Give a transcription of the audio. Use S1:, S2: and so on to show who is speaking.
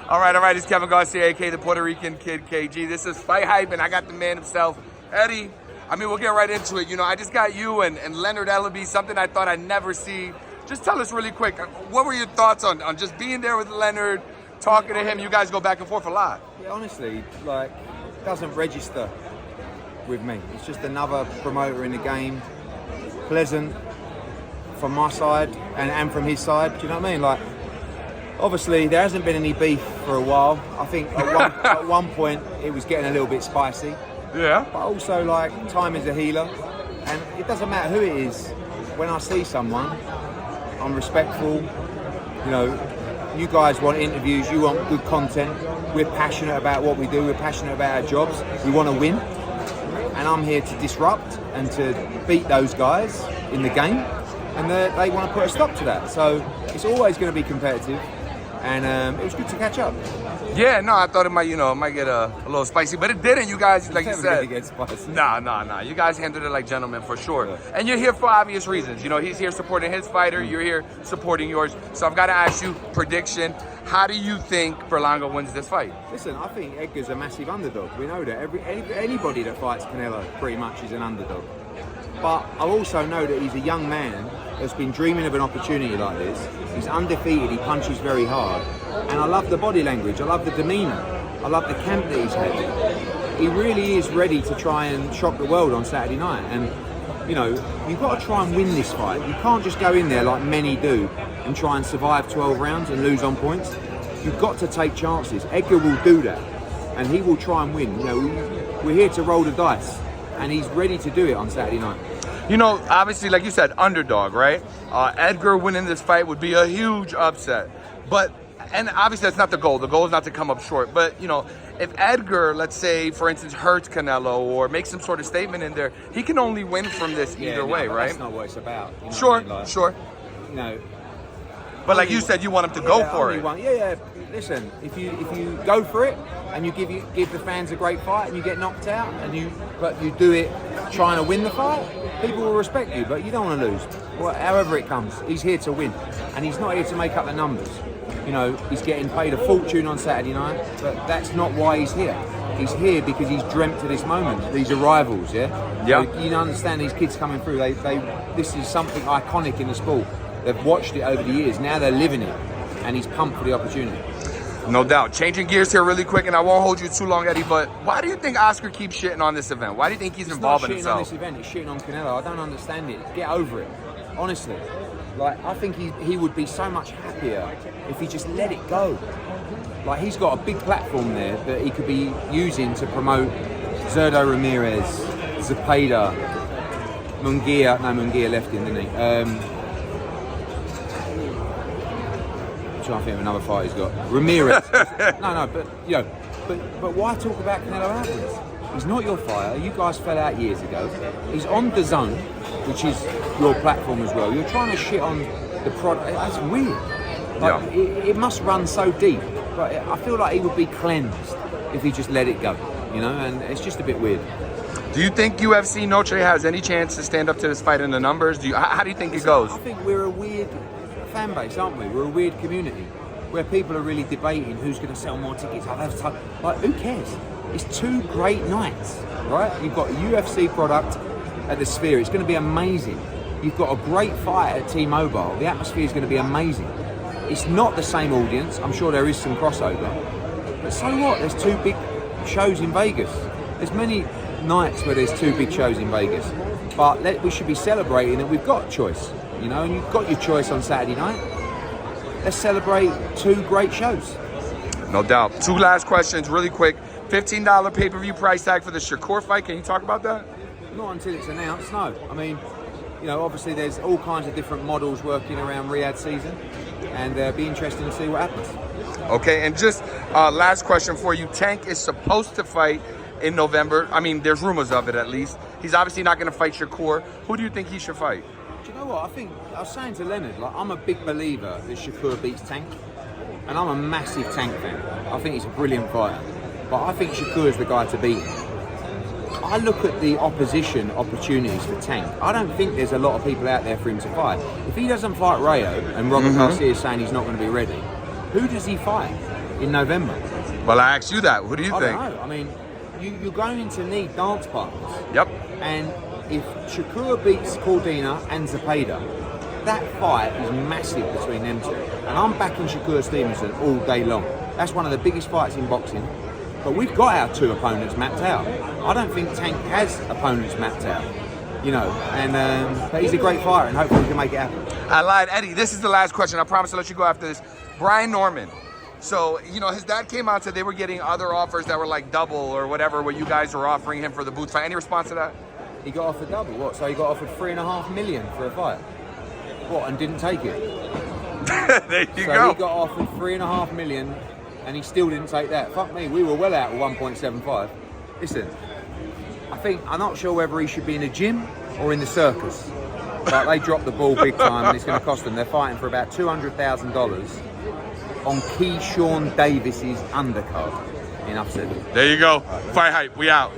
S1: All right. It's Kevin Garcia, a.k.a. the Puerto Rican Kid, KG. This is Fight Hype, and I got the man himself, Eddie. I mean, we'll get right into it. You know, I just got you and Leonard Ellerbe, something I thought I'd never see. Just tell us really quick, what were your thoughts on just being there with Leonard, talking to him? You guys go back and forth a lot.
S2: Yeah, honestly, like, it doesn't register with me. It's just another promoter in the game. Pleasant from my side and from his side. Do you know what I mean? Like, obviously, there hasn't been any beef for a while. I think at one point it was getting a little bit spicy.
S1: Yeah.
S2: But also, like, time is a healer, and it doesn't matter who it is. When I see someone, I'm respectful. You know, you guys want interviews, you want good content. We're passionate about what we do. We're passionate about our jobs. We want to win, and I'm here to disrupt and to beat those guys in the game, and they want to put a stop to that. So it's always going to be competitive. And it was good to catch up.
S1: Yeah, no, I thought it might, might get a little spicy, but it didn't. You guys, like you said,
S2: get spicy.
S1: Nah. You guys handled it like gentlemen for sure. Yeah. And you're here for obvious reasons. You know, he's here supporting his fighter. You're here supporting yours. So I've got to ask you, prediction. How do you think Berlanga wins this fight?
S2: Listen, I think Edgar's a massive underdog. We know that. Anybody that fights Canelo pretty much is an underdog. But I also know that he's a young man that's been dreaming of an opportunity like this. He's undefeated, he punches very hard. And I love the body language, I love the demeanour, I love the camp that he's had. He really is ready to try and shock the world on Saturday night. And, you know, you've got to try and win this fight. You can't just go in there like many do and try and survive 12 rounds and lose on points. You've got to take chances. Edgar will do that, and he will try and win. You know, we're here to roll the dice, and he's ready to do it on Saturday night.
S1: You know, obviously, like you said, underdog, right? Edgar winning this fight would be a huge upset. And obviously that's not the goal. The goal is not to come up short. But, you know, if Edgar, let's say, for instance, hurts Canelo or makes some sort of statement in there, he can only win from this either way, right?
S2: That's not what it's about. You know
S1: sure,
S2: what I mean? Like,
S1: sure.
S2: You know,
S1: but like you said, you want him to go for it.
S2: Yeah. Listen, if you go for it and you give the fans a great fight and you get knocked out but you do it trying to win the fight, people will respect you. But you don't want to lose. Well, however it comes, he's here to win, and he's not here to make up the numbers. You know, he's getting paid a fortune on Saturday night, but that's not why he's here. He's here because he's dreamt of this moment, these arrivals, yeah?
S1: Yeah.
S2: So you understand these kids coming through, this is something iconic in the sport. They've watched it over the years, now they're living it, and he's pumped for the opportunity.
S1: No doubt. Changing gears here really quick, and I won't hold you too long, Eddie, but why do you think Oscar keeps shitting on this event? Why do you think he's involved in himself?
S2: It's not shitting on this event, it's shitting on Canelo. I don't understand it. Get over it, honestly. Like, I think he would be so much happier if he just let it go. Like, he's got a big platform there that he could be using to promote Zurdo Ramirez, Zepeda, Munguia. No, Munguia left him, didn't he? I'm trying to think of another fight he's got. Ramirez. No, but, you know, but why talk about Canelo Alvarez? He's not your fighter. You guys fell out years ago. He's on DAZN, which is your platform as well. You're trying to shit on the product. That's weird. Like, yeah. It must run so deep. But I feel like he would be cleansed if he just let it go, you know, and it's just a bit weird.
S1: Do you think UFC Noche has any chance to stand up to this fight in the numbers? How do you think it goes?
S2: I think we're a weird fan base, aren't we? We're a weird community where people are really debating who's going to sell more tickets. Like, who cares? It's 2 great nights, right? You've got a UFC product at the Sphere. It's going to be amazing. You've got a great fight at T-Mobile. The atmosphere is going to be amazing. It's not the same audience. I'm sure there is some crossover. But so what? There's 2 big shows in Vegas. There's many nights where there's 2 big shows in Vegas. But we should be celebrating that we've got choice, you know, and you've got your choice on Saturday night. Let's celebrate 2 great shows.
S1: No doubt. 2 last questions, really quick. $15 pay-per-view price tag for the Shakur fight. Can you talk about that?
S2: Not until it's announced, no. I mean, you know, obviously there's all kinds of different models working around Riyadh season, and be interesting to see what happens.
S1: Okay, and just last question for you. Tank is supposed to fight in November. I mean, there's rumors of it at least. He's obviously not going to fight Shakur. Who do you think he should fight?
S2: Do you know what? I was saying to Leonard, like, I'm a big believer that Shakur beats Tank, and I'm a massive Tank fan. I think he's a brilliant fighter, but I think Shakur is the guy to beat him. I look at the opposition opportunities for Tank. I don't think there's a lot of people out there for him to fight. If he doesn't fight Rayo, and Robert Garcia is saying he's not going to be ready, who does he fight? in November?
S1: Well, I asked you that. Who do you
S2: I
S1: think?
S2: don't know. I mean, you're going to need dance partners.
S1: Yep.
S2: And if Shakur beats Cordina and Zepeda, that fight is massive between them two. And I'm backing Shakur Stevenson all day long. That's one of the biggest fights in boxing. But we've got our 2 opponents mapped out. I don't think Tank has opponents mapped out. You know, and but he's a great fighter, and hopefully he can make it happen.
S1: I lied. Eddie, this is the last question. I promise to let you go after this. Brian Norman. So, you know, his dad came out and said they were getting other offers that were like double or whatever, what you guys were offering him for the Boots fight. Any response to that?
S2: He got offered double. What? So he got offered $3.5 million for a fight. What? And didn't take it.
S1: There you
S2: So
S1: go.
S2: he got offered $3.5 million, and he still didn't take that. Fuck me, we were well out of 1.75. Listen, I'm not sure whether he should be in a gym or in the circus, but they dropped the ball big time, and it's going to cost them. They're fighting for about $200,000 on Keyshawn Davis's undercard. Enough said.
S1: There you go. Fight Hype. We out.